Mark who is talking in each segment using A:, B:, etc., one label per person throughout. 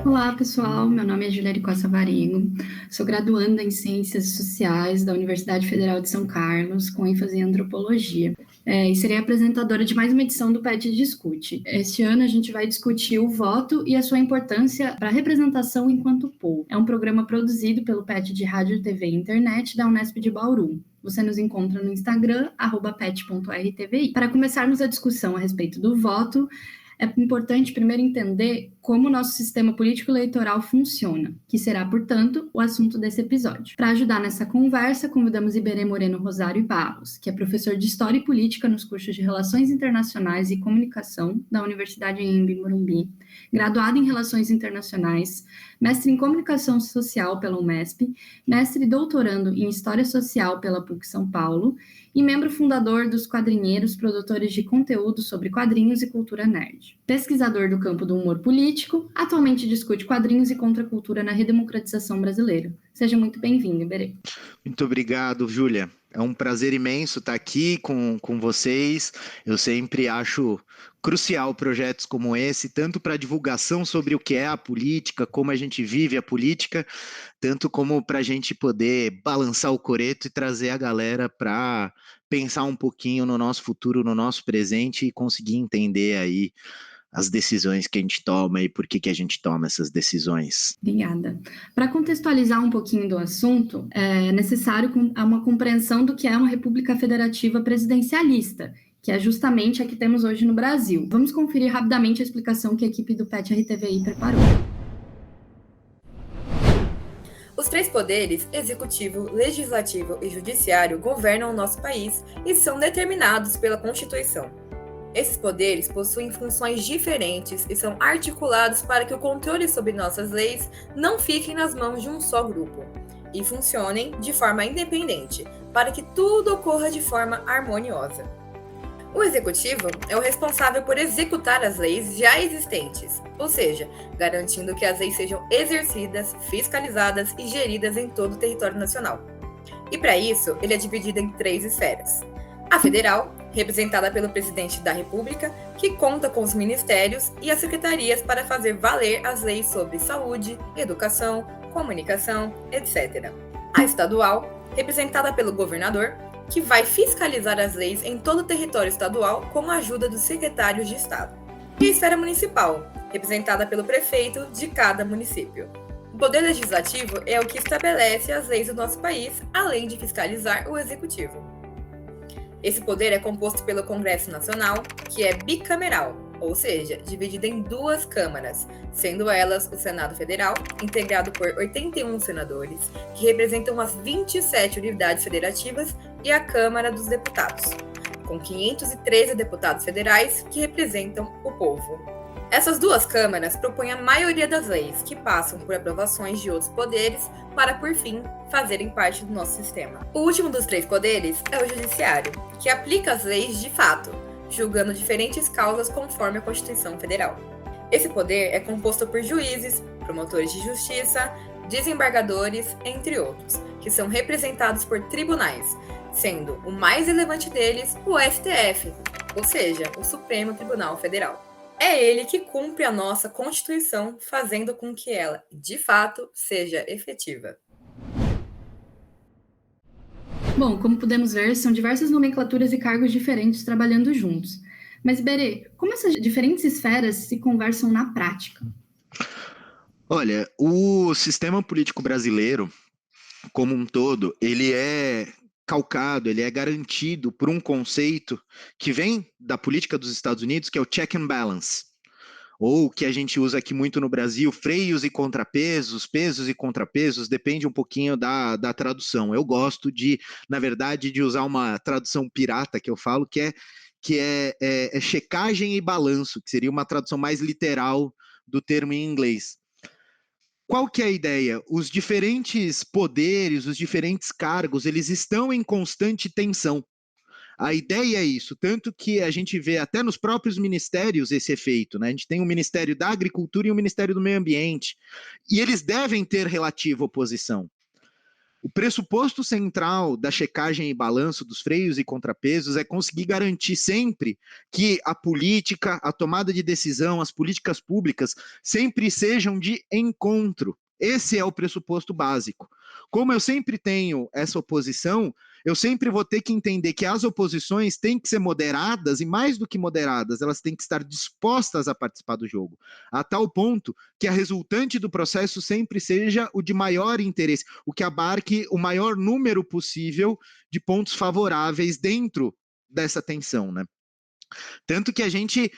A: Olá, pessoal. Meu nome é Juliane Costa Varigo. Sou graduanda em Ciências Sociais da Universidade Federal de São Carlos, com ênfase em antropologia. E serei apresentadora de mais uma edição do PET Discute. Este ano a gente vai discutir o voto e a sua importância para a representação enquanto povo. É um programa produzido pelo PET de Rádio, TV e Internet da Unesp de Bauru. Você nos encontra no Instagram, @pet.rtvi. Para começarmos a discussão a respeito do voto, é importante primeiro entender como o nosso sistema político-eleitoral funciona, que será, portanto, o assunto desse episódio. Para ajudar nessa conversa, convidamos Iberê Moreno Rosário Barros, que é professor de História e Política nos cursos de Relações Internacionais e Comunicação da Universidade Anhembi Morumbi, graduado em Relações Internacionais, mestre em Comunicação Social pela UMESP, mestre e doutorando em História Social pela PUC São Paulo e membro fundador dos Quadrinheiros, produtores de conteúdo sobre quadrinhos e cultura nerd. Pesquisador do campo do humor político, atualmente discute quadrinhos e contracultura na redemocratização brasileira. Seja muito bem-vindo, Iberê.
B: Muito obrigado, Júlia. É um prazer imenso estar aqui com vocês. Eu sempre acho crucial projetos como esse, tanto para divulgação sobre o que é a política, como a gente vive a política, tanto como para a gente poder balançar o coreto e trazer a galera para pensar um pouquinho no nosso futuro, no nosso presente e conseguir entender aí as decisões que a gente toma e por que a gente toma essas decisões.
A: Obrigada. Para contextualizar um pouquinho do assunto, é necessário uma compreensão do que é uma república federativa presidencialista, que é justamente a que temos hoje no Brasil. Vamos conferir rapidamente a explicação que a equipe do PET RTVI preparou.
C: Os três poderes, executivo, legislativo e judiciário, governam o nosso país e são determinados pela Constituição. Esses poderes possuem funções diferentes e são articulados para que o controle sobre nossas leis não fique nas mãos de um só grupo e funcionem de forma independente, para que tudo ocorra de forma harmoniosa. O executivo é o responsável por executar as leis já existentes, ou seja, garantindo que as leis sejam exercidas, fiscalizadas e geridas em todo o território nacional. E para isso, ele é dividido em três esferas. A federal, representada pelo presidente da República, que conta com os ministérios e as secretarias para fazer valer as leis sobre saúde, educação, comunicação, etc. A estadual, representada pelo governador, que vai fiscalizar as leis em todo o território estadual com a ajuda dos secretários de Estado. E a esfera municipal, representada pelo prefeito de cada município. O poder legislativo é o que estabelece as leis do nosso país, além de fiscalizar o executivo. Esse poder é composto pelo Congresso Nacional, que é bicameral, ou seja, dividido em duas câmaras, sendo elas o Senado Federal, integrado por 81 senadores, que representam as 27 unidades federativas, e a Câmara dos Deputados, com 513 deputados federais, que representam o povo. Essas duas câmaras propõem a maioria das leis, que passam por aprovações de outros poderes para, por fim, fazerem parte do nosso sistema. O último dos três poderes é o Judiciário, que aplica as leis de fato, julgando diferentes causas conforme a Constituição Federal. Esse poder é composto por juízes, promotores de justiça, desembargadores, entre outros, que são representados por tribunais, sendo o mais relevante deles o STF, ou seja, o Supremo Tribunal Federal. É ele que cumpre a nossa Constituição, fazendo com que ela, de fato, seja efetiva.
A: Bom, como podemos ver, são diversas nomenclaturas e cargos diferentes trabalhando juntos. Mas, Iberê, como essas diferentes esferas se conversam na prática?
B: Olha, o sistema político brasileiro, como um todo, ele é calcado, ele é garantido por um conceito que vem da política dos Estados Unidos, que é o check and balance, ou que a gente usa aqui muito no Brasil, freios e contrapesos, pesos e contrapesos, depende um pouquinho da tradução. Eu gosto na verdade, de usar uma tradução pirata, que eu falo, que é checagem e balanço, que seria uma tradução mais literal do termo em inglês. Qual que é a ideia? Os diferentes poderes, os diferentes cargos, eles estão em constante tensão. A ideia é isso, tanto que a gente vê até nos próprios ministérios esse efeito, né? A gente tem o Ministério da Agricultura e o Ministério do Meio Ambiente, e eles devem ter relativa oposição. O pressuposto central da checagem e balanço dos freios e contrapesos é conseguir garantir sempre que a política, a tomada de decisão, as políticas públicas sempre sejam de encontro. Esse é o pressuposto básico. Como eu sempre tenho essa oposição, eu sempre vou ter que entender que as oposições têm que ser moderadas, e mais do que moderadas, elas têm que estar dispostas a participar do jogo, a tal ponto que a resultante do processo sempre seja o de maior interesse, o que abarque o maior número possível de pontos favoráveis dentro dessa tensão, né? Tanto que a gente,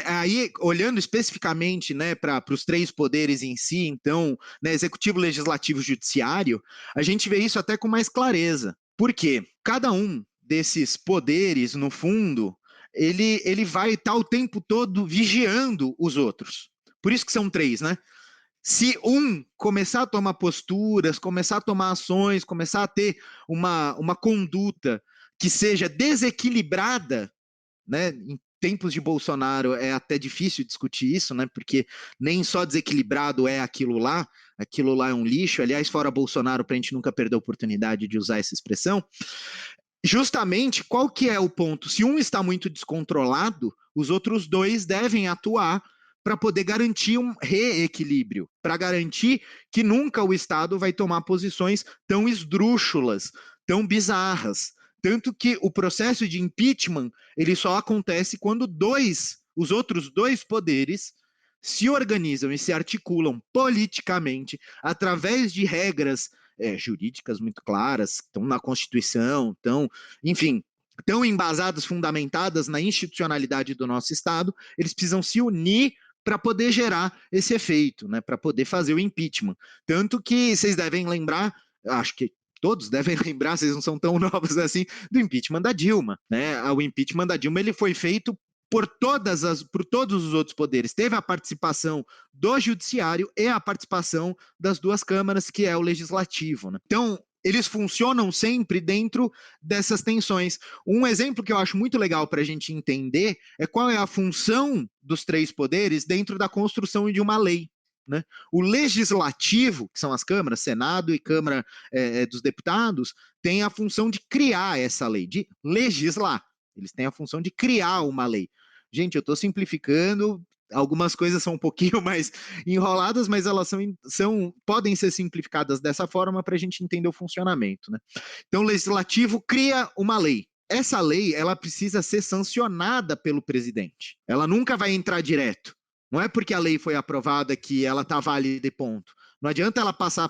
B: aí olhando especificamente, né, para os três poderes em si, então, né, executivo, legislativo e judiciário, a gente vê isso até com mais clareza. Por quê? Cada um desses poderes, no fundo, ele vai estar o tempo todo vigiando os outros. Por isso que são três, né? Se um começar a tomar posturas, começar a tomar ações, começar a ter uma conduta que seja desequilibrada, né? Em tempos de Bolsonaro é até difícil discutir isso, né? Porque nem só desequilibrado é aquilo lá é um lixo. Aliás, fora Bolsonaro, para a gente nunca perder a oportunidade de usar essa expressão. Justamente, qual que é o ponto? Se um está muito descontrolado, os outros dois devem atuar para poder garantir um reequilíbrio, para garantir que nunca o Estado vai tomar posições tão esdrúxulas, tão bizarras. Tanto que o processo de impeachment, ele só acontece quando os outros dois poderes se organizam e se articulam politicamente através de regras jurídicas muito claras, estão na Constituição, enfim, estão embasadas, fundamentadas na institucionalidade do nosso Estado, eles precisam se unir para poder gerar esse efeito, né, para poder fazer o impeachment. Tanto que vocês devem lembrar, acho que todos devem lembrar, vocês não são tão novos assim, do impeachment da Dilma, né? O impeachment da Dilma ele foi feito por todos os outros poderes. Teve a participação do judiciário e a participação das duas câmaras, que é o legislativo, né? Então, eles funcionam sempre dentro dessas tensões. Um exemplo que eu acho muito legal para a gente entender é qual é a função dos três poderes dentro da construção de uma lei, né? O legislativo, que são as câmaras, Senado e Câmara dos Deputados, tem a função de criar essa lei, de legislar. Eles têm a função de criar uma lei. Gente, eu estou simplificando, algumas coisas são um pouquinho mais enroladas, mas elas podem ser simplificadas dessa forma para a gente entender o funcionamento, né? Então, o legislativo cria uma lei. Essa lei, ela precisa ser sancionada pelo presidente. Ela nunca vai entrar direto. Não é porque a lei foi aprovada que ela está válida e ponto. Não adianta ela passar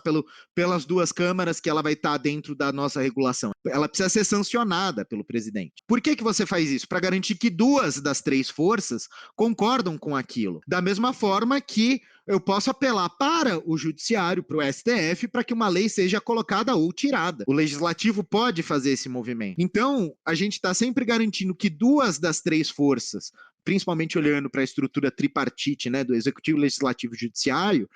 B: pelas duas câmaras que ela vai estar dentro da nossa regulação. Ela precisa ser sancionada pelo presidente. Por que você faz isso? Para garantir que duas das três forças concordam com aquilo. Da mesma forma que eu posso apelar para o judiciário, para o STF, para que uma lei seja colocada ou tirada. O legislativo pode fazer esse movimento. Então, a gente está sempre garantindo que duas das três forças, principalmente olhando para a estrutura tripartite, né, do executivo, legislativo e judiciário,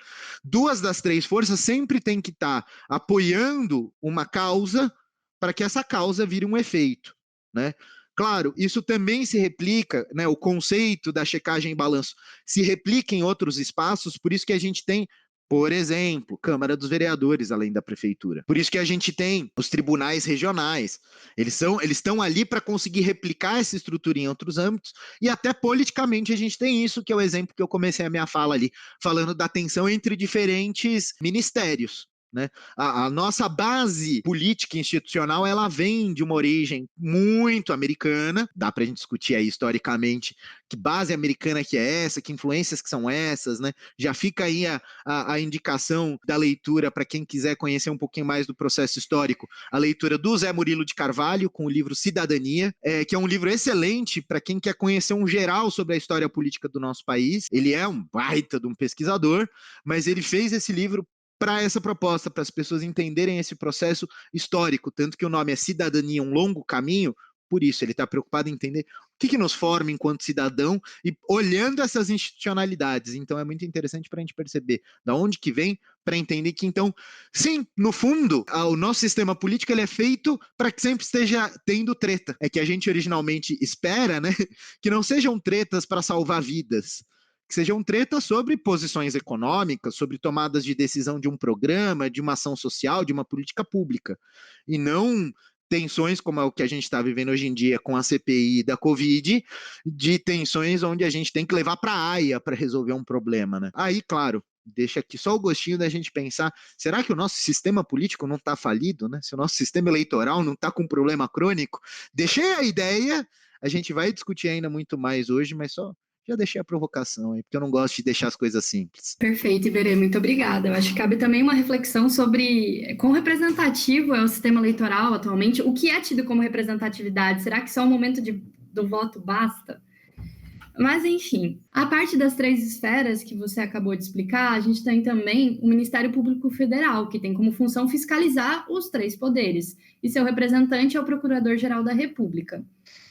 B: duas das três forças sempre têm que estar apoiando uma causa para que essa causa vire um efeito, né? Claro, isso também se replica, né, o conceito da checagem e balanço se replica em outros espaços, por isso que a gente tem, por exemplo, Câmara dos Vereadores, além da Prefeitura. Por isso que a gente tem os tribunais regionais. Eles estão ali para conseguir replicar essa estrutura em outros âmbitos, e até politicamente a gente tem isso, que é o exemplo que eu comecei a minha fala ali, falando da tensão entre diferentes ministérios, né? A nossa base política institucional, ela vem de uma origem muito americana. Dá para a gente discutir aí historicamente que base americana que é essa, que influências que são essas, né? Já fica aí a indicação da leitura para quem quiser conhecer um pouquinho mais do processo histórico, a leitura do Zé Murilo de Carvalho com o livro Cidadania, que é um livro excelente para quem quer conhecer um geral sobre a história política do nosso país. Ele é um baita de um pesquisador, mas ele fez esse livro para essa proposta, para as pessoas entenderem esse processo histórico, tanto que o nome é Cidadania, um longo caminho. Por isso, ele está preocupado em entender o que nos forma enquanto cidadão e olhando essas institucionalidades. Então, é muito interessante para a gente perceber da onde que vem, para entender que, então, sim, no fundo, o nosso sistema político ele é feito para que sempre esteja tendo treta. É que a gente originalmente espera, né, que não sejam tretas para salvar vidas, que sejam tretas sobre posições econômicas, sobre tomadas de decisão de um programa, de uma ação social, de uma política pública, e não tensões como é o que a gente está vivendo hoje em dia com a CPI da Covid, de tensões onde a gente tem que levar para a AIA para resolver um problema, né? Aí, claro, deixa aqui só o gostinho da gente pensar, será que o nosso sistema político não está falido, né? Se o nosso sistema eleitoral não está com problema crônico? Deixei a ideia, a gente vai discutir ainda muito mais hoje, mas só já deixei a provocação aí, porque eu não gosto de deixar as coisas simples.
A: Perfeito, Iberê, muito obrigada. Eu acho que cabe também uma reflexão sobre quão representativo é o sistema eleitoral atualmente, o que é tido como representatividade, será que só o momento do voto basta? Mas, enfim, a parte das 3 esferas que você acabou de explicar, a gente tem também o Ministério Público Federal, que tem como função fiscalizar os 3 poderes, e seu representante é o Procurador-Geral da República.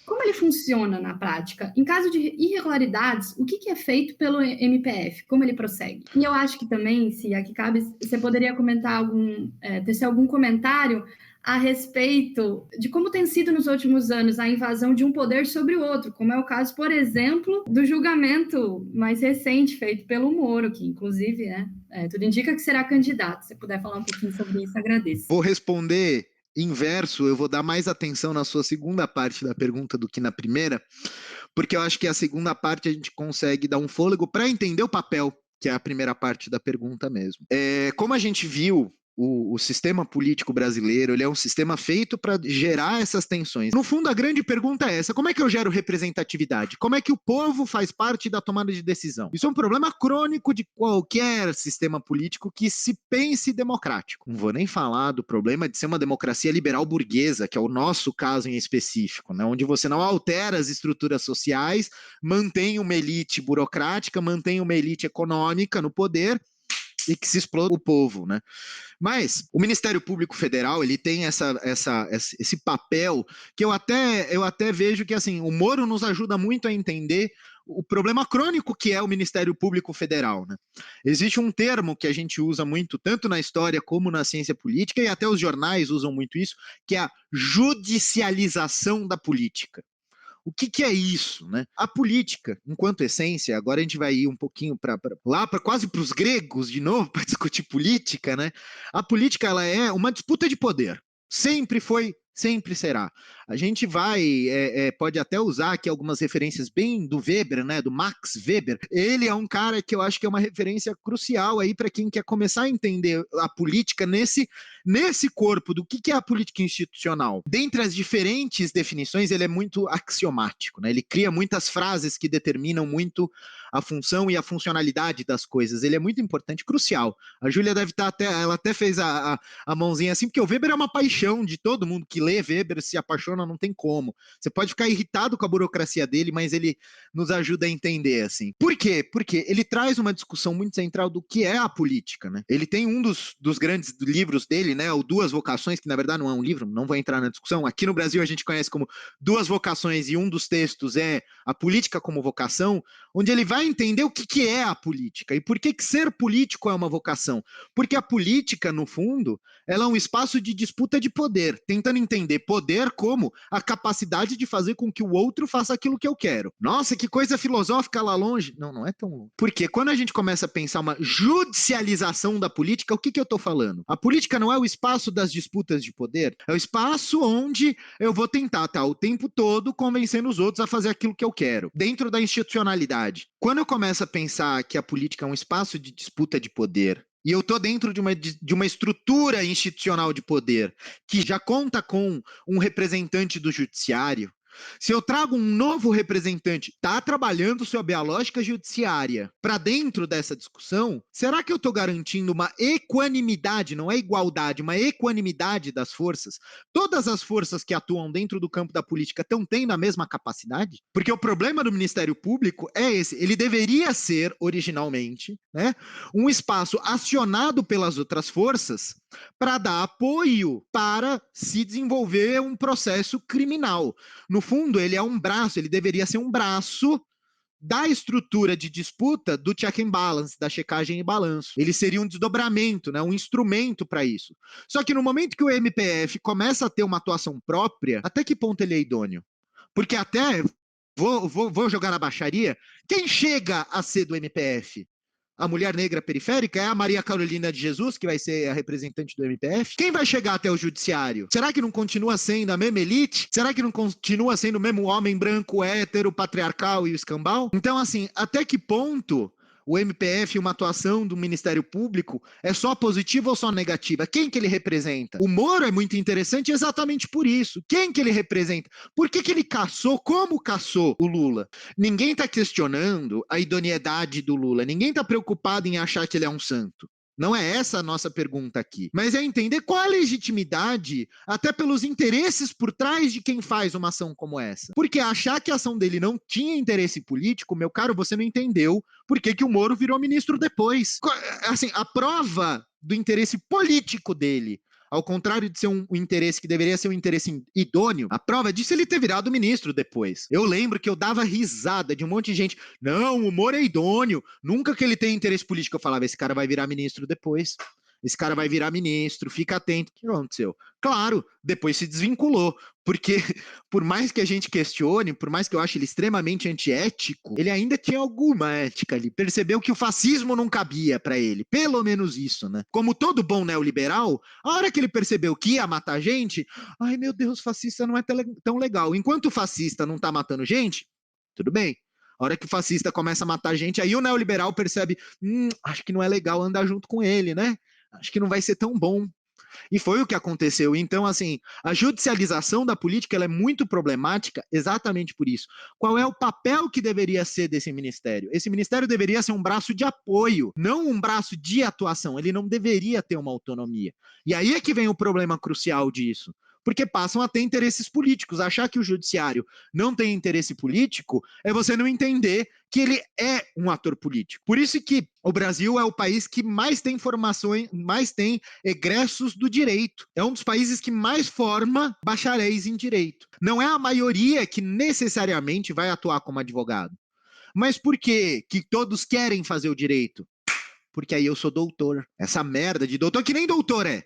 A: Como ele funciona na prática? Em caso de irregularidades, o que é feito pelo MPF? Como ele prossegue? E eu acho que também, se aqui cabe, você poderia comentar tecer algum comentário a respeito de como tem sido nos últimos anos a invasão de um poder sobre o outro, como é o caso, por exemplo, do julgamento mais recente feito pelo Moro, que inclusive, tudo indica que será candidato. Se você puder falar um pouquinho sobre isso, agradeço.
B: Vou responder inverso, eu vou dar mais atenção na sua segunda parte da pergunta do que na primeira, porque eu acho que a segunda parte a gente consegue dar um fôlego para entender o papel, que é a primeira parte da pergunta mesmo. Como a gente viu, o sistema político brasileiro, ele é um sistema feito para gerar essas tensões. No fundo, a grande pergunta é essa: como é que eu gero representatividade? Como é que o povo faz parte da tomada de decisão? Isso é um problema crônico de qualquer sistema político que se pense democrático. Não vou nem falar do problema de ser uma democracia liberal burguesa, que é o nosso caso em específico, né? Onde você não altera as estruturas sociais, mantém uma elite burocrática, mantém uma elite econômica no poder e que se exploda o povo, né? Mas o Ministério Público Federal, ele tem esse papel que eu até vejo que, assim, o Moro nos ajuda muito a entender o problema crônico que é o Ministério Público Federal, né? Existe um termo que a gente usa muito, tanto na história como na ciência política, e até os jornais usam muito isso, que é a judicialização da política. O que é isso, né? A política, enquanto essência, agora a gente vai ir um pouquinho lá para quase para os gregos de novo para discutir política, né? A política, ela é uma disputa de poder. Sempre foi, sempre será. A gente pode até usar aqui algumas referências bem do Weber, né, do Max Weber. Ele é um cara que eu acho que é uma referência crucial aí para quem quer começar a entender a política nesse corpo do que é a política institucional. Dentre as diferentes definições, ele é muito axiomático, né? Ele cria muitas frases que determinam muito a função e a funcionalidade das coisas. Ele é muito importante, crucial. A Júlia deve estar ela até fez a mãozinha assim, porque o Weber é uma paixão de todo mundo que lê Weber, se apaixona, não tem como. Você pode ficar irritado com a burocracia dele, mas ele nos ajuda a entender, assim. Por quê? Porque ele traz uma discussão muito central do que é a política, né? Ele tem um dos grandes livros dele, né, o Duas Vocações, que na verdade não é um livro, não vou entrar na discussão. Aqui no Brasil a gente conhece como Duas Vocações, e um dos textos é A Política como Vocação, onde ele vai entender o que é a política e por que ser político é uma vocação. Porque a política, no fundo, ela é um espaço de disputa de poder, tentando entender poder como a capacidade de fazer com que o outro faça aquilo que eu quero. Nossa, que coisa filosófica lá longe. Não é tão longe. Porque quando a gente começa a pensar uma judicialização da política, o que eu estou falando? A política não é o espaço das disputas de poder, é o espaço onde eu vou tentar estar o tempo todo convencendo os outros a fazer aquilo que eu quero, dentro da institucionalidade. Quando eu começo a pensar que a política é um espaço de disputa de poder, e eu estou dentro de uma estrutura institucional de poder que já conta com um representante do judiciário, se eu trago um novo representante, está trabalhando sob a lógica judiciária para dentro dessa discussão, será que eu estou garantindo uma equanimidade, não é igualdade, uma equanimidade das forças? Todas as forças que atuam dentro do campo da política estão tendo a mesma capacidade? Porque o problema do Ministério Público é esse, ele deveria ser, originalmente, né, um espaço acionado pelas outras forças para dar apoio para se desenvolver um processo criminal. No fundo, ele é um braço, ele deveria ser um braço da estrutura de disputa do check and balance, da checagem e balanço. Ele seria um desdobramento, né, um instrumento para isso. Só que no momento que o MPF começa a ter uma atuação própria, até que ponto ele é idôneo? Porque até Vou jogar na baixaria. Quem chega a ser do MPF? A mulher negra periférica? É a Maria Carolina de Jesus, que vai ser a representante do MPF? Quem vai chegar até o judiciário? Será que não continua sendo a mesma elite? Será que não continua sendo o mesmo homem branco, hétero, patriarcal e o escambau? Então, assim, até que ponto o MPF e uma atuação do Ministério Público é só positiva ou só negativa? Quem que ele representa? O Moro é muito interessante exatamente por isso. Quem que ele representa? Por que ele caçou? Como caçou o Lula? Ninguém está questionando a idoneidade do Lula. Ninguém está preocupado em achar que ele é um santo. Não é essa a nossa pergunta aqui, mas é entender qual a legitimidade, até pelos interesses por trás de quem faz uma ação como essa. Porque achar que a ação dele não tinha interesse político, meu caro, você não entendeu por que o Moro virou ministro depois. Assim, a prova do interesse político dele, ao contrário de ser um interesse que deveria ser um interesse idôneo, a prova disso é ele ter virado ministro depois. Eu lembro que eu dava risada de um monte de gente. Não, o Moro é idôneo. Nunca que ele tenha interesse político. Eu falava, esse cara vai virar ministro depois. Esse cara vai virar ministro, fica atento. O que aconteceu? Claro, depois se desvinculou, porque por mais que a gente questione, por mais que eu ache ele extremamente antiético, ele ainda tinha alguma ética ali, percebeu que o fascismo não cabia para ele, pelo menos isso, né? Como todo bom neoliberal, a hora que ele percebeu que ia matar gente, ai meu Deus, fascista não é tão legal. Enquanto o fascista não tá matando gente, tudo bem. A hora que o fascista começa a matar gente, aí o neoliberal percebe, acho que não é legal andar junto com ele, né? Acho que não vai ser tão bom. E foi o que aconteceu. Então, assim, a judicialização da política ela é muito problemática exatamente por isso. Qual é o papel que deveria ser desse ministério? Esse ministério deveria ser um braço de apoio, não um braço de atuação. Ele não deveria ter uma autonomia. E aí é que vem o problema crucial disso. Porque passam a ter interesses políticos. Achar que o judiciário não tem interesse político é você não entender que ele é um ator político. Por isso que o Brasil é o país que mais tem formações, mais tem egressos do direito. É um dos países que mais forma bacharéis em direito. Não é a maioria que necessariamente vai atuar como advogado. Mas por que todos querem fazer o direito? Porque aí eu sou doutor. Essa merda de doutor que nem doutor é.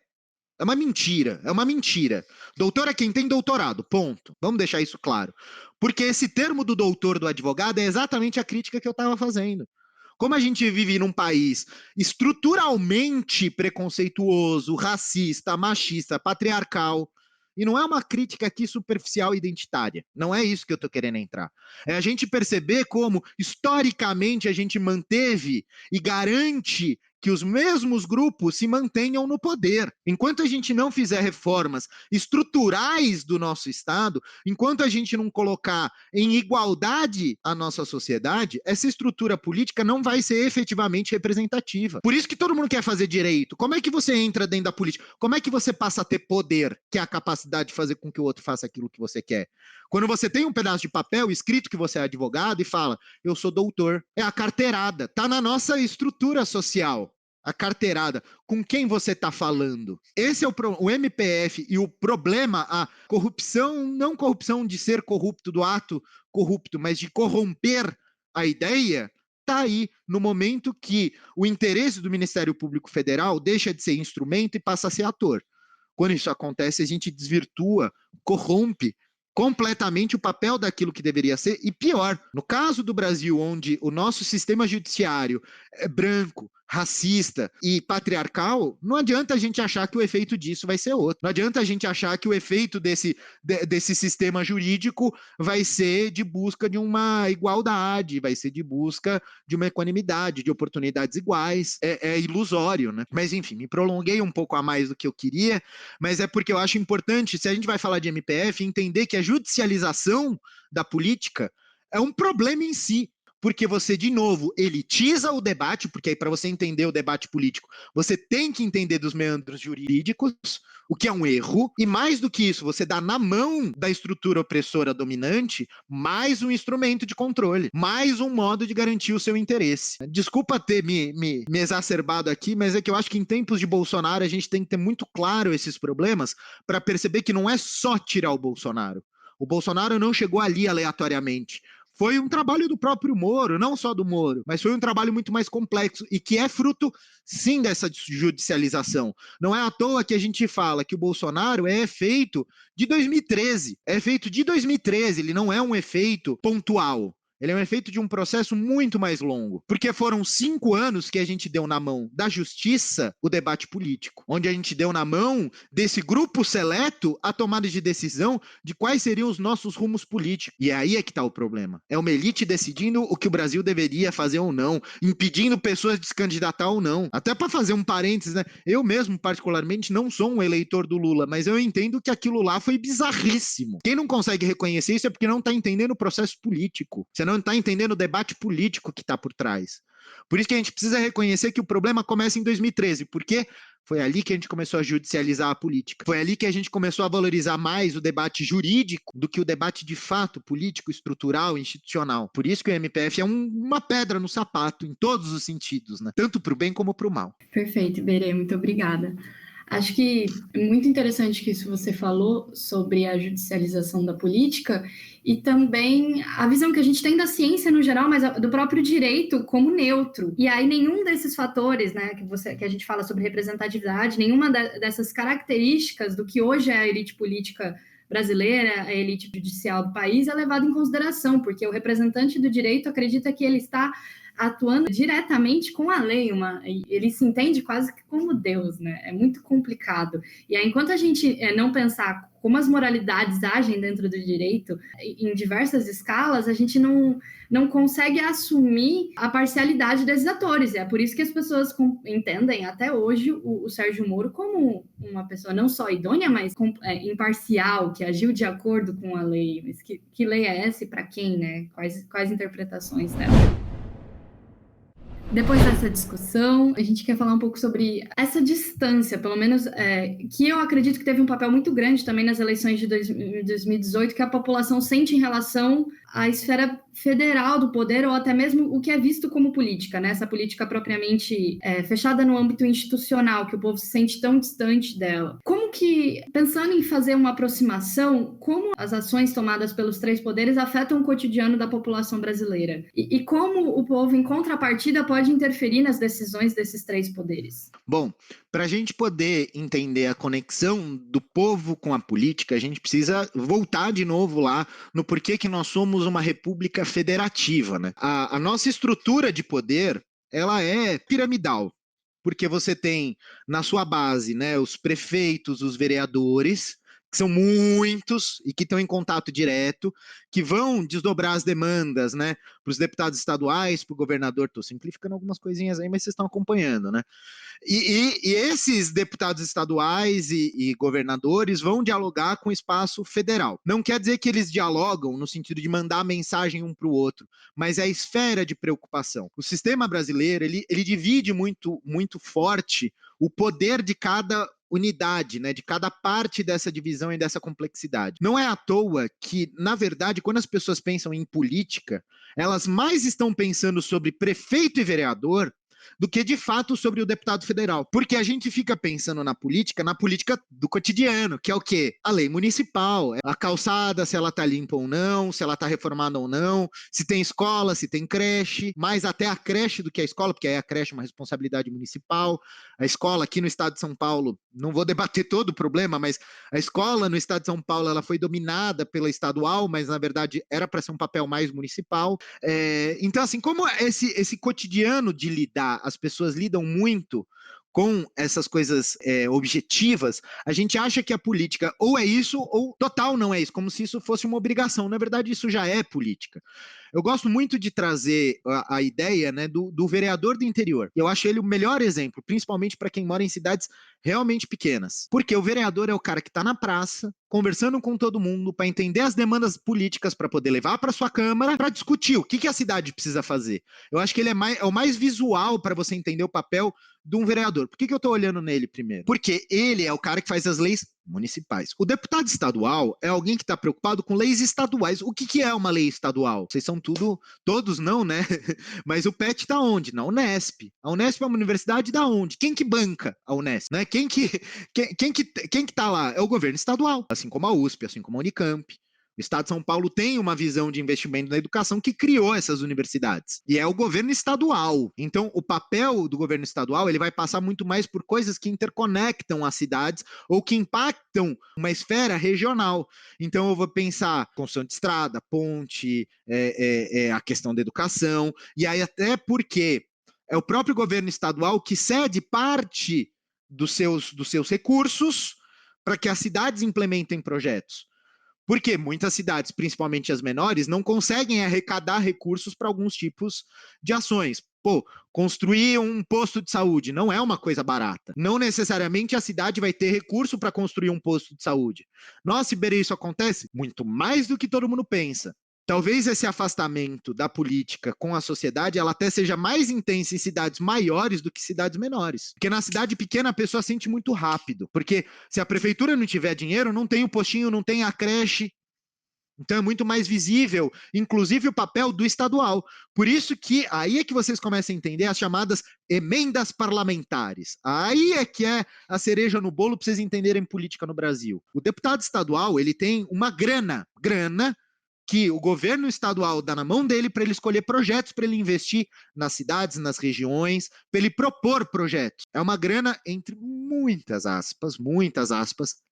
B: É uma mentira, é uma mentira. Doutor é quem tem doutorado, ponto. Vamos deixar isso claro. Porque esse termo do doutor, do advogado, é exatamente a crítica que eu estava fazendo. Como a gente vive num país estruturalmente preconceituoso, racista, machista, patriarcal, e não é uma crítica aqui superficial e identitária. Não é isso que eu estou querendo entrar. É a gente perceber como, historicamente, a gente manteve e garante que os mesmos grupos se mantenham no poder. Enquanto a gente não fizer reformas estruturais do nosso Estado, enquanto a gente não colocar em igualdade a nossa sociedade, essa estrutura política não vai ser efetivamente representativa. Por isso que todo mundo quer fazer direito. Como é que você entra dentro da política? Como é que você passa a ter poder, que é a capacidade de fazer com que o outro faça aquilo que você quer? Quando você tem um pedaço de papel escrito que você é advogado e fala, eu sou doutor. É a carteirada, tá na nossa estrutura social. A carteirada, com quem você está falando? Esse é o MPF e o problema, a corrupção, não corrupção de ser corrupto, do ato corrupto, mas de corromper a ideia, está aí no momento que o interesse do Ministério Público Federal deixa de ser instrumento e passa a ser ator. Quando isso acontece, a gente desvirtua, corrompe completamente o papel daquilo que deveria ser, e pior, no caso do Brasil, onde o nosso sistema judiciário é branco, racista e patriarcal, não adianta a gente achar que o efeito disso vai ser outro. Não adianta a gente achar que o efeito desse sistema jurídico vai ser de busca de uma igualdade, vai ser de busca de uma equanimidade, de oportunidades iguais. É ilusório, né? Mas enfim, me prolonguei um pouco a mais do que eu queria, mas é porque eu acho importante, se a gente vai falar de MPF, entender que a judicialização da política é um problema em si. Porque você, de novo, elitiza o debate, porque aí para você entender o debate político, você tem que entender dos meandros jurídicos, o que é um erro, e mais do que isso, você dá na mão da estrutura opressora dominante mais um instrumento de controle, mais um modo de garantir o seu interesse. Desculpa ter me exacerbado aqui, mas é que eu acho que em tempos de Bolsonaro a gente tem que ter muito claro esses problemas para perceber que não é só tirar o Bolsonaro. O Bolsonaro não chegou ali aleatoriamente. foi um trabalho do próprio Moro, não só do Moro, mas foi um trabalho muito mais complexo e que é fruto, sim, dessa judicialização. Não é à toa que a gente fala que o Bolsonaro é efeito de 2013. É efeito de 2013, ele não é um efeito pontual. Ele é um efeito de um processo muito mais longo, porque foram 5 anos que a gente deu na mão da justiça o debate político, onde a gente deu na mão desse grupo seleto a tomada de decisão de quais seriam os nossos rumos políticos. E aí é que está o problema. É uma elite decidindo o que o Brasil deveria fazer ou não, impedindo pessoas de se candidatar ou não. Até para fazer um parênteses, né? Eu mesmo, particularmente, não sou um eleitor do Lula, mas eu entendo que aquilo lá foi bizarríssimo. Quem não consegue reconhecer isso é porque não está entendendo o processo político. Você não está entendendo o debate político que está por trás. Por isso que a gente precisa reconhecer que o problema começa em 2013, porque foi ali que a gente começou a judicializar a política. Foi ali que a gente começou a valorizar mais o debate jurídico do que o debate de fato político, estrutural, institucional. Por isso que o MPF é uma pedra no sapato, em todos os sentidos, né? Tanto para o bem como para o mal.
A: Perfeito, Iberê, muito obrigada. Acho que é muito interessante que isso você falou sobre a judicialização da política e também a visão que a gente tem da ciência no geral, mas do próprio direito como neutro. E aí nenhum desses fatores, né, que a gente fala sobre representatividade, nenhuma dessas características do que hoje é a elite política brasileira, a elite judicial do país, é levado em consideração, porque o representante do direito acredita que ele está atuando diretamente com a lei, ele se entende quase que como Deus, né? É muito complicado. E aí, enquanto a gente não pensar como as moralidades agem dentro do direito, em diversas escalas, a gente não consegue assumir a parcialidade desses atores. É por isso que as pessoas entendem até hoje o Sérgio Moro como uma pessoa não só idônea, mas imparcial, que agiu de acordo com a lei. Mas que lei é essa e para quem, né? Quais interpretações dela? Depois dessa discussão, a gente quer falar um pouco sobre essa distância, pelo menos que eu acredito que teve um papel muito grande também nas eleições de 2018, que a população sente em relação à esfera federal do poder, ou até mesmo o que é visto como política, né? Essa política propriamente fechada no âmbito institucional, que o povo se sente tão distante dela. Como que, pensando em fazer uma aproximação, como as ações tomadas pelos 3 poderes afetam o cotidiano da população brasileira? E como o povo, em contrapartida, pode interferir nas decisões desses 3 poderes?
B: Bom, para a gente poder entender a conexão do povo com a política, a gente precisa voltar de novo lá no porquê que nós somos uma república federativa, né? A nossa estrutura de poder, ela é piramidal, porque você tem na sua base, né, os prefeitos, os vereadores, que são muitos e que estão em contato direto, que vão desdobrar as demandas, né, para os deputados estaduais, para o governador. Estou simplificando algumas coisinhas aí, mas vocês estão acompanhando, né? E esses deputados estaduais e governadores vão dialogar com o espaço federal. Não quer dizer que eles dialogam no sentido de mandar mensagem um para o outro, mas é a esfera de preocupação. O sistema brasileiro, ele divide muito, muito forte o poder de cada unidade, né, de cada parte dessa divisão e dessa complexidade. Não é à toa que, na verdade, quando as pessoas pensam em política, elas mais estão pensando sobre prefeito e vereador do que de fato sobre o deputado federal. Porque a gente fica pensando na política do cotidiano, que é o quê? A lei municipal, a calçada, se ela está limpa ou não, se ela está reformada ou não, se tem escola, se tem creche, mais até a creche do que a escola, porque aí a creche é uma responsabilidade municipal. A escola aqui no estado de São Paulo, não vou debater todo o problema, mas a escola no estado de São Paulo, ela foi dominada pela estadual, mas na verdade era para ser um papel mais municipal. Então, assim, como esse cotidiano de lidar, as pessoas lidam muito com essas coisas objetivas, a gente acha que a política ou é isso ou total não é isso, como se isso fosse uma obrigação. Na verdade, isso já é política. Eu gosto muito de trazer a ideia, né, do vereador do interior. Eu acho ele o melhor exemplo, principalmente para quem mora em cidades realmente pequenas. Porque o vereador é o cara que está na praça, conversando com todo mundo, para entender as demandas políticas, para poder levar para sua Câmara, para discutir o que a cidade precisa fazer. Eu acho que ele é o mais visual para você entender o papel de um vereador. Por que eu estou olhando nele primeiro? Porque ele é o cara que faz as leis municipais. O deputado estadual é alguém que está preocupado com leis estaduais. O que é uma lei estadual? Vocês são todos não, né? Mas o PET está onde? Na Unesp. A Unesp é uma universidade da onde? Quem que banca a Unesp? Né? Quem que tá lá? É o governo estadual, assim como a USP, assim como a Unicamp. O Estado de São Paulo tem uma visão de investimento na educação que criou essas universidades. E é o governo estadual. Então, o papel do governo estadual ele vai passar muito mais por coisas que interconectam as cidades ou que impactam uma esfera regional. Então, eu vou pensar construção de estrada, ponte, a questão da educação. E aí, até porque é o próprio governo estadual que cede parte dos seus recursos para que as cidades implementem projetos. Porque muitas cidades, principalmente as menores, não conseguem arrecadar recursos para alguns tipos de ações. Construir um posto de saúde não é uma coisa barata. Não necessariamente a cidade vai ter recurso para construir um posto de saúde. Nossa, Iberê, isso acontece? Muito mais do que todo mundo pensa. Talvez esse afastamento da política com a sociedade, ela até seja mais intensa em cidades maiores do que cidades menores. Porque na cidade pequena a pessoa sente muito rápido. Porque se a prefeitura não tiver dinheiro, não tem o postinho, não tem a creche. Então é muito mais visível, inclusive o papel do estadual. Por isso que aí é que vocês começam a entender as chamadas emendas parlamentares. Aí é que é a cereja no bolo para vocês entenderem política no Brasil. O deputado estadual, ele tem uma grana que o governo estadual dá na mão dele para ele escolher projetos, para ele investir nas cidades, nas regiões, para ele propor projetos. É uma grana, entre muitas aspas,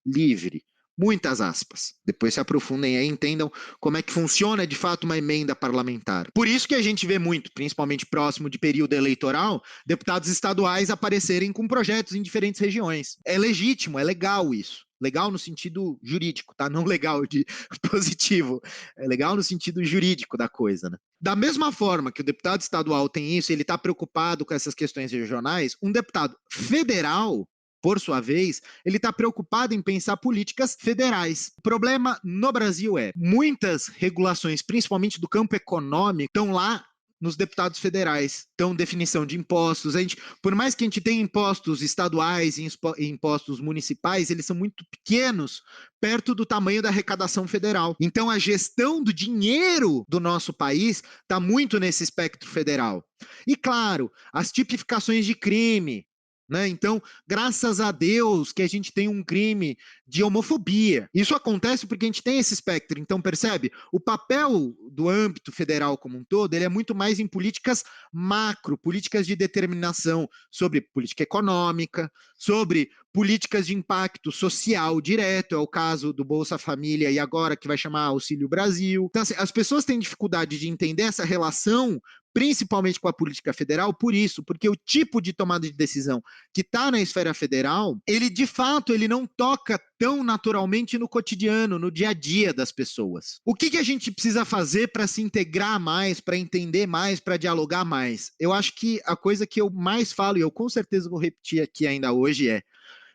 B: livre. Muitas aspas. Depois se aprofundem aí, entendam como é que funciona de fato uma emenda parlamentar. Por isso que a gente vê muito, principalmente próximo de período eleitoral, deputados estaduais aparecerem com projetos em diferentes regiões. É legítimo, é legal isso. Legal no sentido jurídico, tá? Não legal de positivo. É legal no sentido jurídico da coisa, né? Da mesma forma que o deputado estadual tem isso, ele está preocupado com essas questões regionais, um deputado federal, por sua vez, ele está preocupado em pensar políticas federais. O problema no Brasil é muitas regulações, principalmente do campo econômico, estão lá nos deputados federais. Então, definição de impostos. Por mais que a gente tenha impostos estaduais e impostos municipais, eles são muito pequenos perto do tamanho da arrecadação federal. Então, a gestão do dinheiro do nosso país está muito nesse espectro federal. E, claro, as tipificações de crime, né? Então, graças a Deus que a gente tem um crime de homofobia. Isso acontece porque a gente tem esse espectro. Então, percebe? O papel do âmbito federal como um todo, ele é muito mais em políticas macro, políticas de determinação sobre política econômica, sobre políticas de impacto social direto, é o caso do Bolsa Família e agora que vai chamar Auxílio Brasil. Então, assim, as pessoas têm dificuldade de entender essa relação principalmente com a política federal, porque o tipo de tomada de decisão que está na esfera federal, ele de fato ele não toca tão naturalmente no cotidiano, no dia a dia das pessoas. O que a gente precisa fazer para se integrar mais, para entender mais, para dialogar mais? Eu acho que a coisa que eu mais falo, e eu com certeza vou repetir aqui ainda hoje, é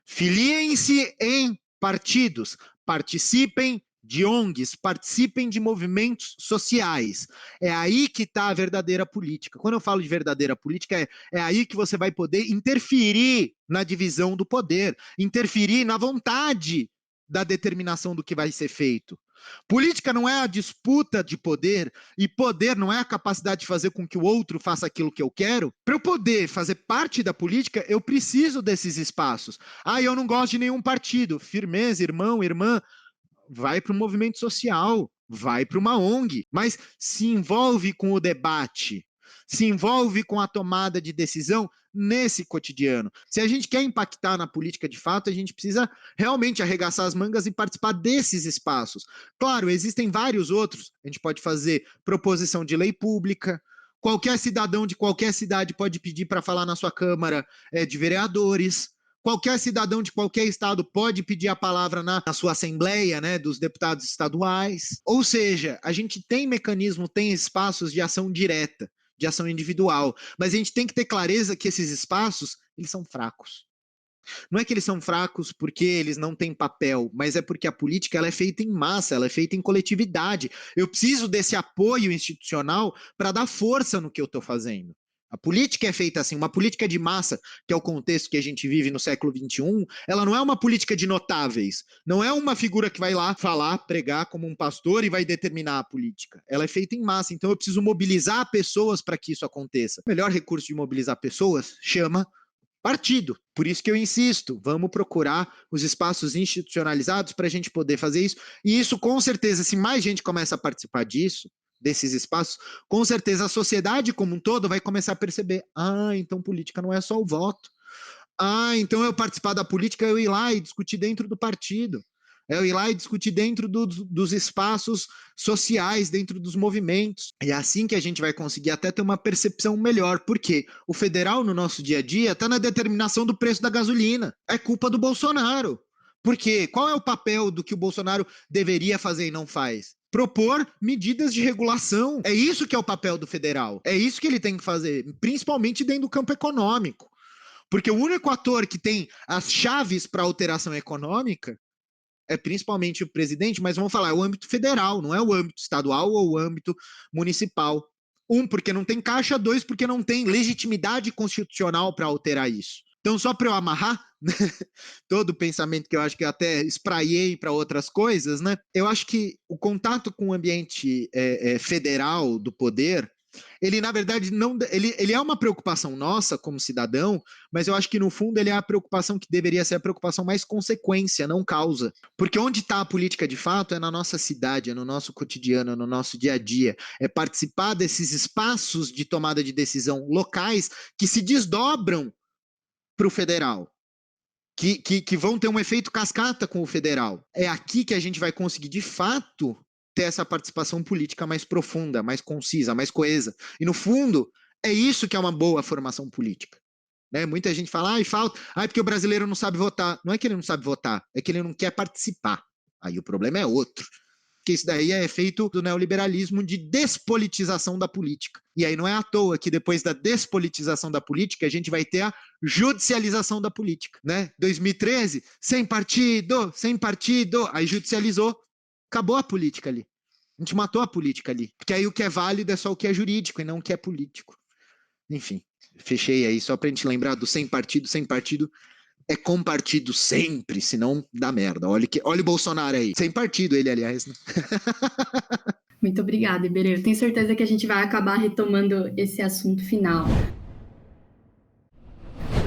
B: filiem-se em partidos, participem de ONGs, participem de movimentos sociais. É aí que está a verdadeira política. Quando eu falo de verdadeira política, é aí que você vai poder interferir na divisão do poder, interferir na vontade da determinação do que vai ser feito. Política não é a disputa de poder, e poder não é a capacidade de fazer com que o outro faça aquilo que eu quero. Para eu poder fazer parte da política, eu preciso desses espaços. Eu não gosto de nenhum partido. Firmeza, irmão, irmã. Vai para o movimento social, vai para uma ONG, mas se envolve com o debate, se envolve com a tomada de decisão nesse cotidiano. Se a gente quer impactar na política de fato, a gente precisa realmente arregaçar as mangas e participar desses espaços. Claro, existem vários outros, a gente pode fazer proposição de lei pública, qualquer cidadão de qualquer cidade pode pedir para falar na sua Câmara de Vereadores. Qualquer cidadão de qualquer estado pode pedir a palavra na sua assembleia, né, dos deputados estaduais. Ou seja, a gente tem mecanismo, tem espaços de ação direta, de ação individual, mas a gente tem que ter clareza que esses espaços, eles são fracos. Não é que eles são fracos porque eles não têm papel, mas é porque a política ela é feita em massa, ela é feita em coletividade. Eu preciso desse apoio institucional para dar força no que eu estou fazendo. A política é feita assim, uma política de massa, que é o contexto que a gente vive no século XXI, ela não é uma política de notáveis, não é uma figura que vai lá falar, pregar como um pastor e vai determinar a política. Ela é feita em massa, então eu preciso mobilizar pessoas para que isso aconteça. O melhor recurso de mobilizar pessoas chama partido. Por isso que eu insisto, vamos procurar os espaços institucionalizados para a gente poder fazer isso. E isso, com certeza, se mais gente começa a participar disso, desses espaços, com certeza a sociedade como um todo vai começar a perceber, então política não é só o voto. Então eu participar da política, eu ir lá e discutir dentro do partido. Eu ir lá e discutir dentro dos espaços sociais, dentro dos movimentos. E é assim que a gente vai conseguir até ter uma percepção melhor. Porque o federal, no nosso dia a dia, está na determinação do preço da gasolina. É culpa do Bolsonaro. Porque qual é o papel do que o Bolsonaro deveria fazer e não faz? Propor medidas de regulação. É isso que é o papel do federal. É isso que ele tem que fazer, principalmente dentro do campo econômico. Porque o único ator que tem as chaves para alteração econômica é principalmente o presidente, mas vamos falar, é o âmbito federal, não é o âmbito estadual ou o âmbito municipal. Porque não tem caixa, porque não tem legitimidade constitucional para alterar isso. Então, só para eu amarrar todo o pensamento que eu acho que eu até espraiei para outras coisas, né? Eu acho que o contato com o ambiente federal do poder, ele, na verdade, ele é uma preocupação nossa como cidadão, mas eu acho que, no fundo, ele é a preocupação que deveria ser a preocupação mais consequência, não causa. Porque onde está a política, de fato, é na nossa cidade, é no nosso cotidiano, é no nosso dia a dia. É participar desses espaços de tomada de decisão locais que se desdobram para o federal. Que vão ter um efeito cascata com o federal. É aqui que a gente vai conseguir, de fato, ter essa participação política mais profunda, mais concisa, mais coesa. E, no fundo, é isso que é uma boa formação política. Né? Muita gente fala, falta, porque o brasileiro não sabe votar. Não é que ele não sabe votar, é que ele não quer participar. Aí o problema é outro. Porque isso daí é efeito do neoliberalismo de despolitização da política. E aí não é à toa que depois da despolitização da política, a gente vai ter a judicialização da política. Né? 2013, sem partido, aí judicializou, acabou a política ali. A gente matou a política ali. Porque aí o que é válido é só o que é jurídico e não o que é político. Enfim, fechei aí só pra gente lembrar do sem partido é com partido sempre, senão dá merda. Olha o Bolsonaro aí. Sem partido ele, aliás. Né?
A: Muito obrigada, Iberê. Eu tenho certeza que a gente vai acabar retomando esse assunto final.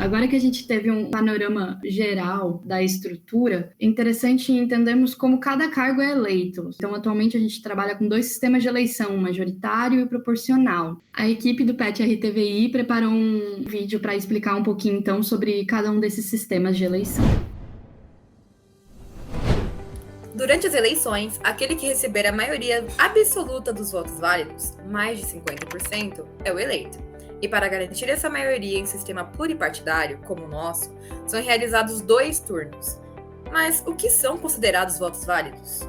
A: Agora que a gente teve um panorama geral da estrutura, é interessante entendermos como cada cargo é eleito. Então, atualmente, a gente trabalha com 2 sistemas de eleição, majoritário e proporcional. A equipe do PET-RTVI preparou um vídeo para explicar um pouquinho, então, sobre cada um desses sistemas de eleição.
C: Durante as eleições, aquele que receber a maioria absoluta dos votos válidos, mais de 50%, é o eleito. E para garantir essa maioria em sistema pluripartidário, como o nosso, são realizados 2 turnos. Mas o que são considerados votos válidos?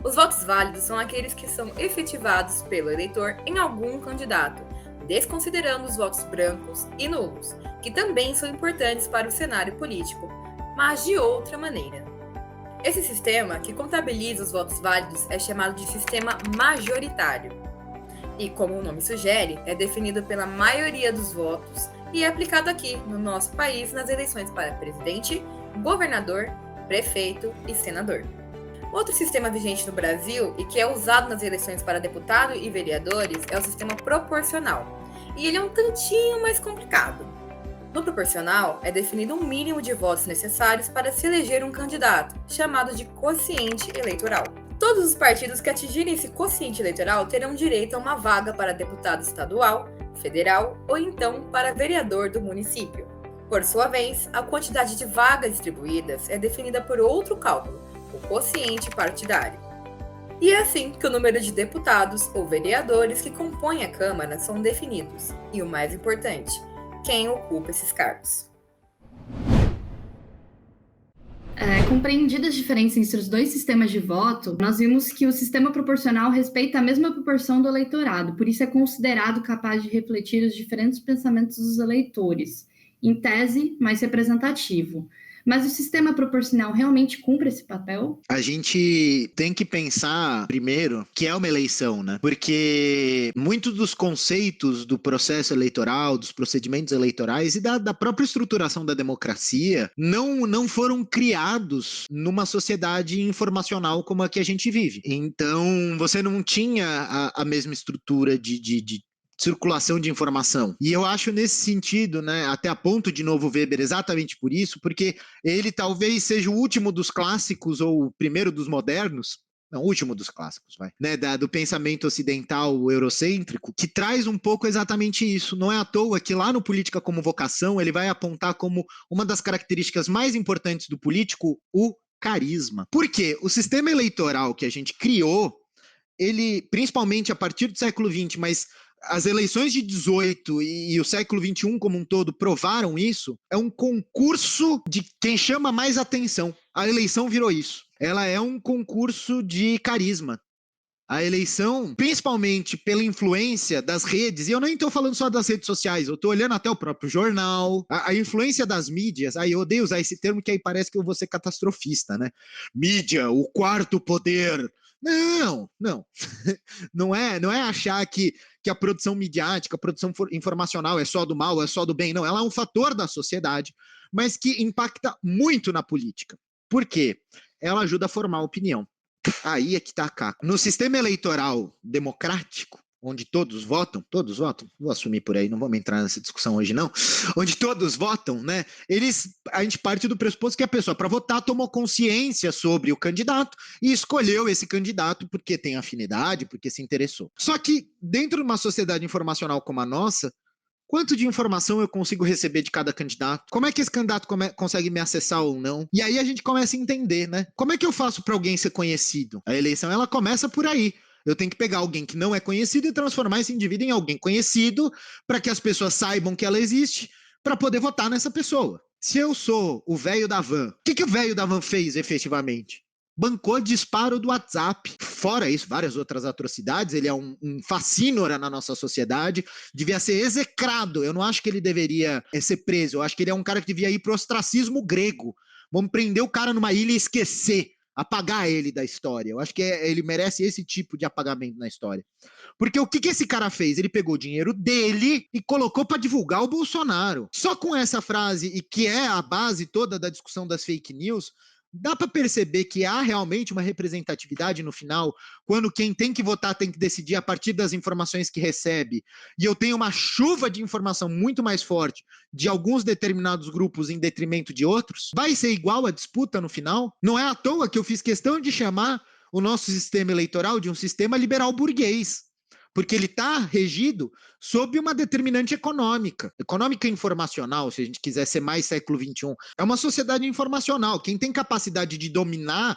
C: Os votos válidos são aqueles que são efetivados pelo eleitor em algum candidato, desconsiderando os votos brancos e nulos, que também são importantes para o cenário político, mas de outra maneira. Esse sistema, que contabiliza os votos válidos, é chamado de sistema majoritário. E, como o nome sugere, é definido pela maioria dos votos e é aplicado aqui, no nosso país, nas eleições para presidente, governador, prefeito e senador. Outro sistema vigente no Brasil e que é usado nas eleições para deputado e vereadores é o sistema proporcional. E ele é um tantinho mais complicado. No proporcional, é definido um mínimo de votos necessários para se eleger um candidato, chamado de quociente eleitoral. Todos os partidos que atingirem esse quociente eleitoral terão direito a uma vaga para deputado estadual, federal ou então para vereador do município. Por sua vez, a quantidade de vagas distribuídas é definida por outro cálculo, o quociente partidário. E é assim que o número de deputados ou vereadores que compõem a Câmara são definidos. E o mais importante, quem ocupa esses cargos.
A: Compreendidas as diferenças entre os 2 sistemas de voto, nós vimos que o sistema proporcional respeita a mesma proporção do eleitorado, por isso é considerado capaz de refletir os diferentes pensamentos dos eleitores, em tese, mais representativo. Mas o sistema proporcional realmente cumpre esse papel?
B: A gente tem que pensar, primeiro, que é uma eleição, né? Porque muitos dos conceitos do processo eleitoral, dos procedimentos eleitorais e da própria estruturação da democracia não foram criados numa sociedade informacional como a que a gente vive. Então, você não tinha a mesma estrutura de circulação de informação. E eu acho nesse sentido, né, até aponto de novo Weber exatamente por isso, porque ele talvez seja o último dos clássicos ou o primeiro dos modernos, não, o último dos clássicos, né, do pensamento ocidental eurocêntrico, que traz um pouco exatamente isso. Não é à toa que lá no Política como Vocação, ele vai apontar como uma das características mais importantes do político o carisma. Por quê? O sistema eleitoral que a gente criou, ele, principalmente a partir do século XX, mas as eleições de 18 e o século XXI como um todo provaram isso, é um concurso de quem chama mais atenção. A eleição virou isso. Ela é um concurso de carisma. A eleição, principalmente pela influência das redes, e eu nem estou falando só das redes sociais, eu estou olhando até o próprio jornal, a influência das mídias. Aí eu odeio usar esse termo, que aí parece que eu vou ser catastrofista, né? Mídia, o quarto poder. Não, não. Não é achar que a produção midiática, a produção informacional é só do mal, é só do bem. Não, ela é um fator da sociedade, mas que impacta muito na política. Por quê? Ela ajuda a formar opinião. Aí é que está a caca. No sistema eleitoral democrático, onde todos votam, vou assumir por aí, não vamos entrar nessa discussão hoje não, onde todos votam, né, a gente parte do pressuposto que a pessoa, para votar, tomou consciência sobre o candidato e escolheu esse candidato porque tem afinidade, porque se interessou. Só que dentro de uma sociedade informacional como a nossa, quanto de informação eu consigo receber de cada candidato? Como é que esse candidato consegue me acessar ou não? E aí a gente começa a entender, né? Como é que eu faço para alguém ser conhecido? A eleição, ela começa por aí. Eu tenho que pegar alguém que não é conhecido e transformar esse indivíduo em alguém conhecido para que as pessoas saibam que ela existe para poder votar nessa pessoa. Se eu sou o velho da van, o que o velho da van fez efetivamente? Bancou disparo do WhatsApp. Fora isso, várias outras atrocidades. Ele é um facínora na nossa sociedade. Devia ser execrado. Eu não acho que ele deveria ser preso. Eu acho que ele é um cara que devia ir para o ostracismo grego. Vamos prender o cara numa ilha e esquecer. Apagar ele da história. Eu acho que ele merece esse tipo de apagamento na história. Porque o que esse cara fez? Ele pegou o dinheiro dele e colocou para divulgar o Bolsonaro. Só com essa frase, e que é a base toda da discussão das fake news, dá para perceber que há realmente uma representatividade no final, quando quem tem que votar tem que decidir a partir das informações que recebe, e eu tenho uma chuva de informação muito mais forte de alguns determinados grupos em detrimento de outros. Vai ser igual a disputa no final? Não é à toa que eu fiz questão de chamar o nosso sistema eleitoral de um sistema liberal burguês, porque ele está regido sob uma determinante econômica informacional, se a gente quiser ser mais século XXI. É uma sociedade informacional. Quem tem capacidade de dominar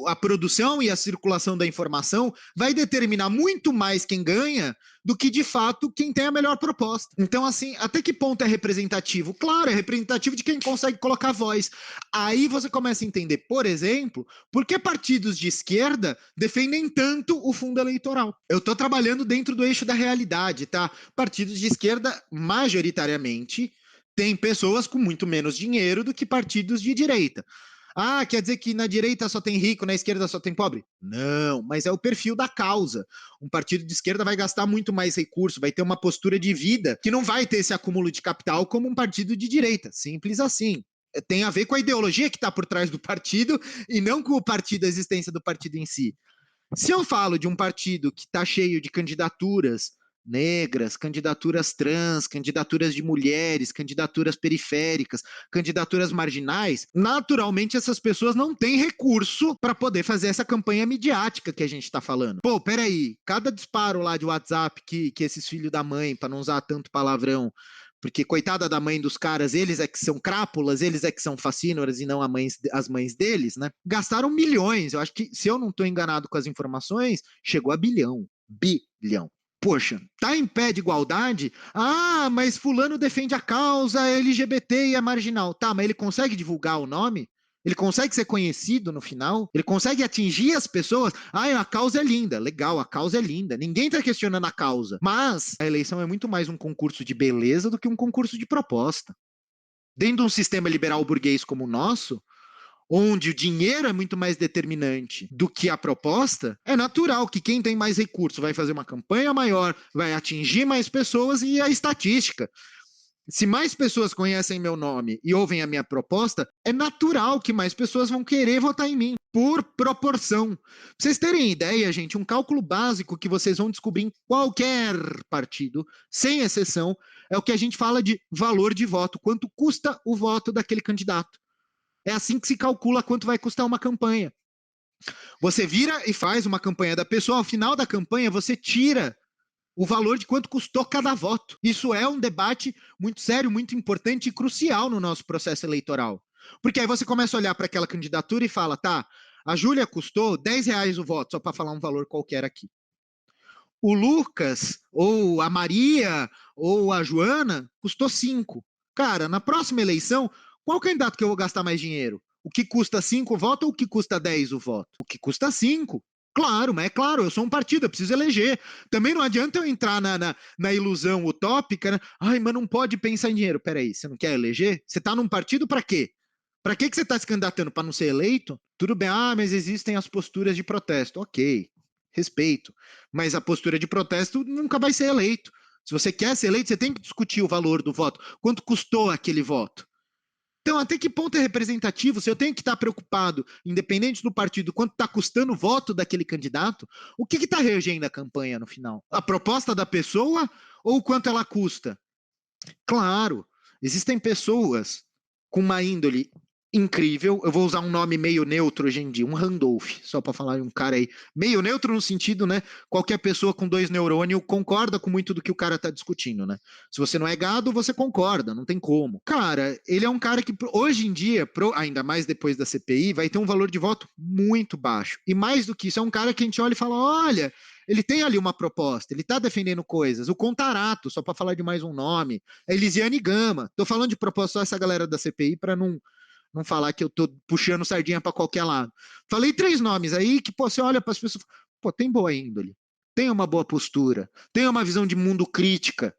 B: a produção e a circulação da informação vai determinar muito mais quem ganha do que, de fato, quem tem a melhor proposta. Então, assim, até que ponto é representativo? Claro, é representativo de quem consegue colocar voz. Aí você começa a entender, por exemplo, por que partidos de esquerda defendem tanto o fundo eleitoral. Eu estou trabalhando dentro do eixo da realidade, tá? Partidos de esquerda, majoritariamente, têm pessoas com muito menos dinheiro do que partidos de direita. Ah, quer dizer que na direita só tem rico, na esquerda só tem pobre? Não, mas é o perfil da causa. Um partido de esquerda vai gastar muito mais recurso, vai ter uma postura de vida que não vai ter esse acúmulo de capital como um partido de direita. Simples assim. Tem a ver com a ideologia que está por trás do partido e não com o partido, a existência do partido em si. Se eu falo de um partido que está cheio de candidaturas negras, candidaturas trans, candidaturas de mulheres, candidaturas periféricas, candidaturas marginais, naturalmente essas pessoas não têm recurso para poder fazer essa campanha midiática que a gente está falando. Pô, peraí, cada disparo lá de WhatsApp que esses filhos da mãe, para não usar tanto palavrão, porque coitada da mãe dos caras, eles é que são crápulas, eles é que são fascínoras e não as mães deles, né? Gastaram milhões. Eu acho que, se eu não estou enganado com as informações, chegou a bilhão. Poxa, tá em pé de igualdade? Ah, mas fulano defende a causa LGBT e é marginal. Tá, mas ele consegue divulgar o nome? Ele consegue ser conhecido no final? Ele consegue atingir as pessoas? Ah, a causa é linda. Legal, a causa é linda. Ninguém tá questionando a causa. Mas a eleição é muito mais um concurso de beleza do que um concurso de proposta. Dentro de um sistema liberal burguês como o nosso, onde o dinheiro é muito mais determinante do que a proposta, é natural que quem tem mais recursos vai fazer uma campanha maior, vai atingir mais pessoas, e a estatística. Se mais pessoas conhecem meu nome e ouvem a minha proposta, é natural que mais pessoas vão querer votar em mim. por proporção. Pra vocês terem ideia, gente, um cálculo básico que vocês vão descobrir em qualquer partido, sem exceção, é o que a gente fala de valor de voto, quanto custa o voto daquele candidato. É assim que se calcula quanto vai custar uma campanha. Você vira e faz uma campanha da pessoa, ao final da campanha você tira o valor de quanto custou cada voto. Isso é um debate muito sério, muito importante e crucial no nosso processo eleitoral. Porque aí você começa a olhar para aquela candidatura e fala, tá, a Júlia custou R$10 o voto, só para falar um valor qualquer aqui. O Lucas, ou a Maria, ou a Joana, custou 5. Cara, na próxima eleição, qual candidato que eu vou gastar mais dinheiro? O que custa 5 o voto ou o que custa 10 o voto? O que custa 5. Claro, mas é claro, eu sou um partido, eu preciso eleger. Também não adianta eu entrar na ilusão utópica, né? Ai, mas não pode pensar em dinheiro. Peraí, você não quer eleger? Você tá num partido para quê? Para que você está se candidatando? Para não ser eleito? Tudo bem, mas existem as posturas de protesto. Ok, respeito. Mas a postura de protesto nunca vai ser eleito. Se você quer ser eleito, você tem que discutir o valor do voto. Quanto custou aquele voto? Então, até que ponto é representativo? Se eu tenho que estar preocupado, independente do partido, quanto está custando o voto daquele candidato, o que está regendo a campanha no final? A proposta da pessoa ou o quanto ela custa? Claro, existem pessoas com uma índole incrível, eu vou usar um nome meio neutro hoje em dia, um Randolph, só para falar de um cara aí, meio neutro no sentido, né, qualquer pessoa com 2 neurônios concorda com muito do que o cara tá discutindo, né, se você não é gado, você concorda, não tem como. Cara, ele é um cara que hoje em dia, ainda mais depois da CPI, vai ter um valor de voto muito baixo, e mais do que isso, é um cara que a gente olha e fala, olha, ele tem ali uma proposta, ele está defendendo coisas. O Contarato, só para falar de mais um nome, a Elisiane Gama. Estou falando de proposta só essa galera da CPI para não falar que eu estou puxando sardinha para qualquer lado. Falei 3 nomes aí que pô, você olha para as pessoas, pô, tem boa índole, tem uma boa postura, tem uma visão de mundo crítica,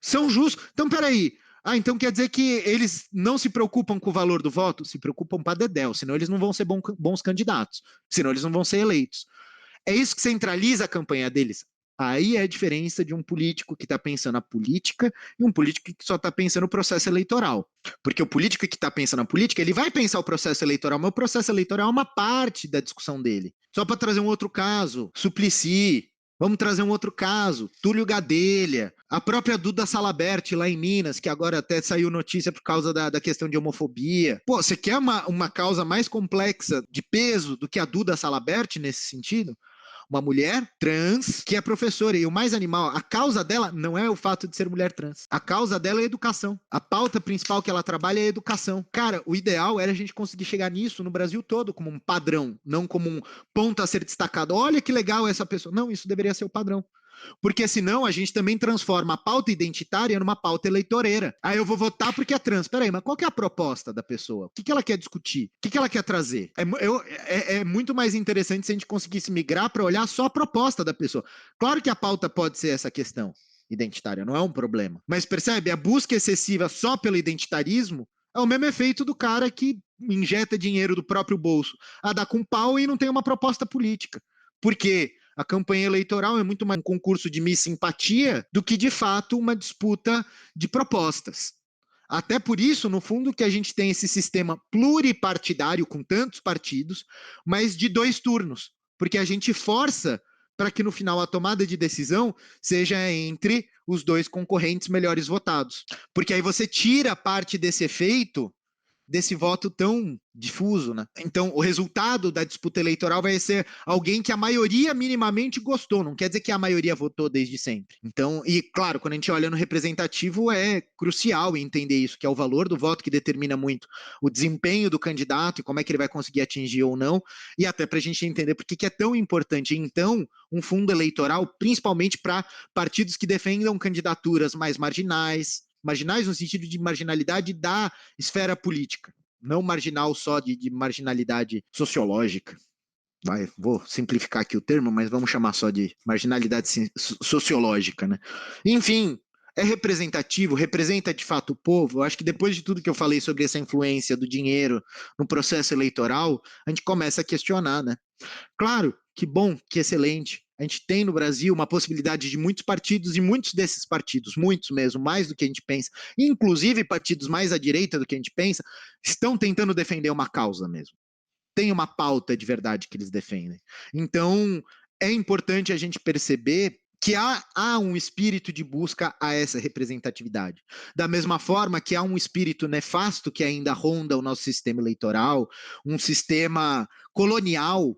B: são justos. Então, peraí. Então quer dizer que eles não se preocupam com o valor do voto? Se preocupam para dedéu, senão eles não vão ser bons candidatos, senão eles não vão ser eleitos. É isso que centraliza a campanha deles. Aí é a diferença de um político que está pensando a política e um político que só está pensando o processo eleitoral. Porque o político que está pensando a política, ele vai pensar o processo eleitoral, mas o processo eleitoral é uma parte da discussão dele. Só para trazer um outro caso, Suplicy. Vamos trazer um outro caso, Túlio Gadelha, a própria Duda Salabert lá em Minas, que agora até saiu notícia por causa da questão de homofobia. Pô, você quer uma causa mais complexa de peso do que a Duda Salabert nesse sentido? Uma mulher trans que é professora, e o mais animal, a causa dela não é o fato de ser mulher trans. A causa dela é a educação. A pauta principal que ela trabalha é a educação. Cara, o ideal era a gente conseguir chegar nisso no Brasil todo, como um padrão, não como um ponto a ser destacado. Olha que legal essa pessoa. Não, isso deveria ser o padrão. Porque senão a gente também transforma a pauta identitária numa pauta eleitoreira. Aí eu vou votar porque é trans. Peraí, mas qual que é a proposta da pessoa? O que ela quer discutir? O que ela quer trazer? É muito mais interessante se a gente conseguisse migrar para olhar só a proposta da pessoa. Claro que a pauta pode ser essa questão identitária, não é um problema. Mas percebe, a busca excessiva só pelo identitarismo é o mesmo efeito do cara que injeta dinheiro do próprio bolso a dar com pau e não tem uma proposta política. Por quê? A campanha eleitoral é muito mais um concurso de Miss Simpatia do que, de fato, uma disputa de propostas. Até por isso, no fundo, que a gente tem esse sistema pluripartidário com tantos partidos, mas de 2 turnos, porque a gente força para que, no final, a tomada de decisão seja entre os 2 concorrentes melhores votados. Porque aí você tira parte desse efeito desse voto tão difuso, né? Então, o resultado da disputa eleitoral vai ser alguém que a maioria minimamente gostou, não quer dizer que a maioria votou desde sempre. Então, e claro, quando a gente olha no representativo, é crucial entender isso, que é o valor do voto que determina muito o desempenho do candidato e como é que ele vai conseguir atingir ou não, e até para a gente entender por que é tão importante, então, um fundo eleitoral, principalmente para partidos que defendam candidaturas mais marginais no sentido de marginalidade da esfera política, não marginal só de marginalidade sociológica. Vou simplificar aqui o termo, mas vamos chamar só de marginalidade sociológica, né? Enfim, é representativo, representa de fato o povo. Eu acho que depois de tudo que eu falei sobre essa influência do dinheiro no processo eleitoral, a gente começa a questionar, né? Claro, que bom, que excelente. A gente tem no Brasil uma possibilidade de muitos partidos, e muitos desses partidos, muitos mesmo, mais do que a gente pensa, inclusive partidos mais à direita do que a gente pensa, estão tentando defender uma causa mesmo. tem uma pauta de verdade que eles defendem. Então, é importante a gente perceber que há um espírito de busca a essa representatividade. Da mesma forma que há um espírito nefasto que ainda ronda o nosso sistema eleitoral, um sistema colonial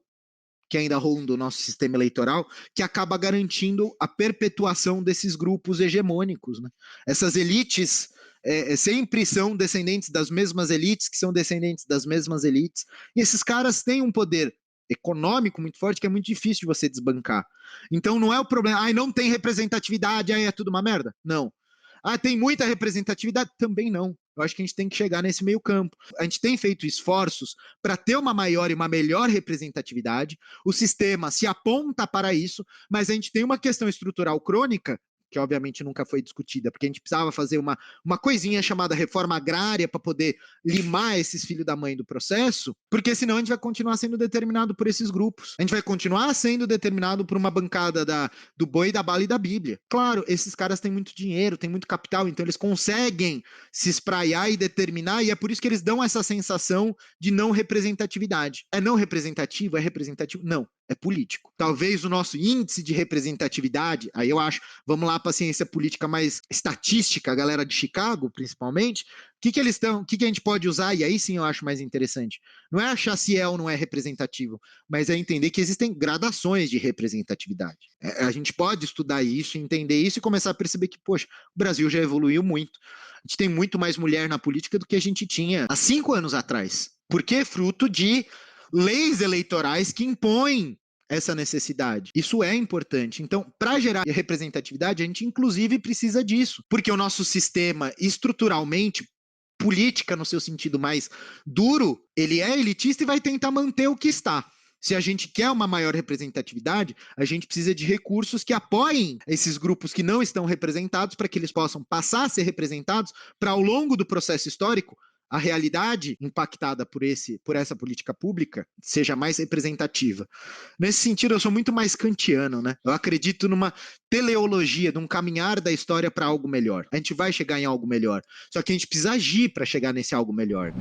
B: que ainda ronda o nosso sistema eleitoral, que acaba garantindo a perpetuação desses grupos hegemônicos, né? Essas elites sempre são descendentes das mesmas elites, que são descendentes das mesmas elites, e esses caras têm um poder econômico muito forte que é muito difícil de você desbancar. Então não é o problema, não tem representatividade, aí é tudo uma merda. Não. Tem muita representatividade? Também não. Eu acho que a gente tem que chegar nesse meio campo. A gente tem feito esforços para ter uma maior e uma melhor representatividade. O sistema se aponta para isso, mas a gente tem uma questão estrutural crônica que obviamente nunca foi discutida, porque a gente precisava fazer uma coisinha chamada reforma agrária para poder limar esses filhos da mãe do processo, porque senão a gente vai continuar sendo determinado por esses grupos. A gente vai continuar sendo determinado por uma bancada do boi, da bala e da Bíblia. Claro, esses caras têm muito dinheiro, têm muito capital, então eles conseguem se espraiar e determinar, e é por isso que eles dão essa sensação de não representatividade. É não representativo? É representativo? Não. É político. Talvez o nosso índice de representatividade, aí eu acho, vamos lá para a ciência política mais estatística, a galera de Chicago, principalmente, o que eles estão, o que a gente pode usar, e aí sim eu acho mais interessante. Não é achar se é ou não é representativo, mas é entender que existem gradações de representatividade. A gente pode estudar isso, entender isso e começar a perceber que, poxa, o Brasil já evoluiu muito. A gente tem muito mais mulher na política do que a gente tinha há 5 anos atrás. Porque é fruto de leis eleitorais que impõem essa necessidade. Isso é importante. Então, para gerar representatividade, a gente inclusive precisa disso, porque o nosso sistema estruturalmente, política no seu sentido mais duro, ele é elitista e vai tentar manter o que está. Se a gente quer uma maior representatividade, a gente precisa de recursos que apoiem esses grupos que não estão representados para que eles possam passar a ser representados para, ao longo do processo histórico, a realidade impactada por essa política pública seja mais representativa. Nesse sentido, eu sou muito mais kantiano, né? Eu acredito numa teleologia, num caminhar da história para algo melhor. A gente vai chegar em algo melhor, só que a gente precisa agir para chegar nesse algo melhor.